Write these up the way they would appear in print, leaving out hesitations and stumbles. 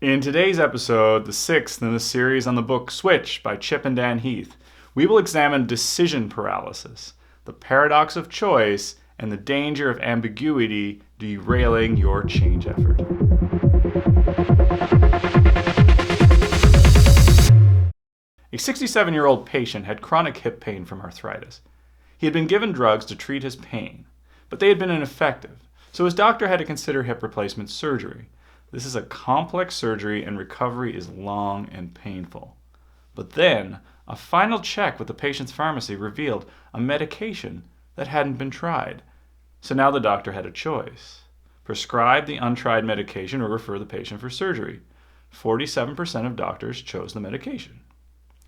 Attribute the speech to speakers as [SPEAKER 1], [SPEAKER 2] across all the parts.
[SPEAKER 1] In today's episode, the sixth in the series on the book Switch by Chip and Dan Heath, we will examine decision paralysis, the paradox of choice, and the danger of ambiguity derailing your change effort. A 67-year-old patient had chronic hip pain from arthritis. He had been given drugs to treat his pain, but they had been ineffective, so his doctor had to consider hip replacement surgery. This is a complex surgery and recovery is long and painful. But then, a final check with the patient's pharmacy revealed a medication that hadn't been tried. So now the doctor had a choice: prescribe the untried medication or refer the patient for surgery. 47% of doctors chose the medication.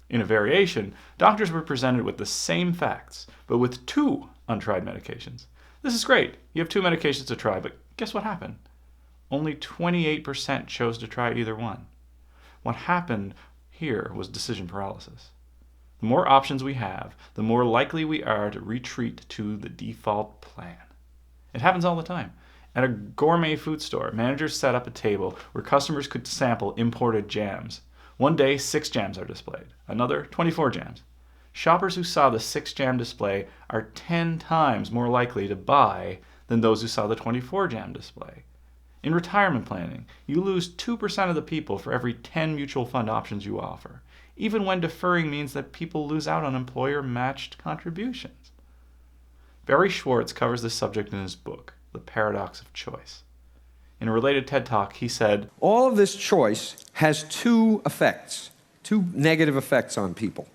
[SPEAKER 1] In a variation, doctors were presented with the same facts, but with two untried medications. This is great. You have two medications to try, but guess what happened? Only 28% chose to try either one. What happened here was decision paralysis. The more options we have, the more likely we are to retreat to the default plan. It happens all the time. At a gourmet food store, managers set up a table where customers could sample imported jams. One day, 6 jams are displayed. Another, 24 jams. Shoppers who saw the 6-jam display are 10 times more likely to buy than those who saw the 24-jam display. In retirement planning, you lose 2% of the people for every 10 mutual fund options you offer, even when deferring means that people lose out on employer-matched contributions. Barry Schwartz covers this subject in his book, The Paradox of Choice. In a related TED Talk, he said,
[SPEAKER 2] all of this choice has two negative effects on people.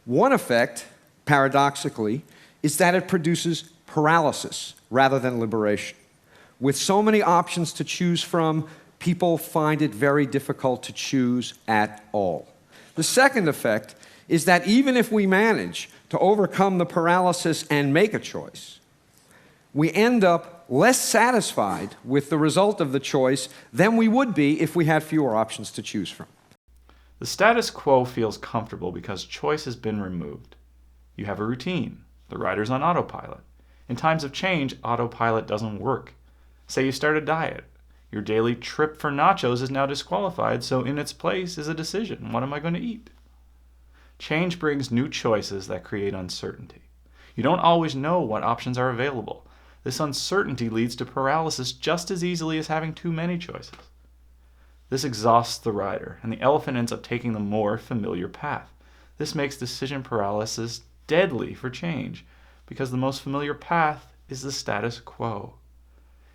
[SPEAKER 2] One effect, paradoxically, is that it produces paralysis rather than liberation. With so many options to choose from, people find it very difficult to choose at all. The second effect is that even if we manage to overcome the paralysis and make a choice, we end up less satisfied with the result of the choice than we would be if we had fewer options to choose from.
[SPEAKER 1] the status quo feels comfortable because choice has been removed. You have a routine. The rider's on autopilot. In times of change, autopilot doesn't work. Say you start a diet. Your daily trip for nachos is now disqualified, so in its place is a decision. What am I going to eat? Change brings new choices that create uncertainty. You don't always know what options are available. This uncertainty leads to paralysis just as easily as having too many choices. This exhausts the rider, and the elephant ends up taking the more familiar path. This makes decision paralysis deadly for change, because the most familiar path is the status quo.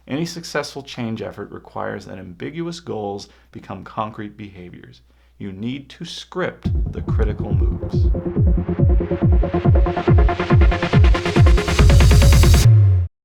[SPEAKER 1] Any successful change effort requires that ambiguous goals become concrete behaviors. You need to script the critical moves.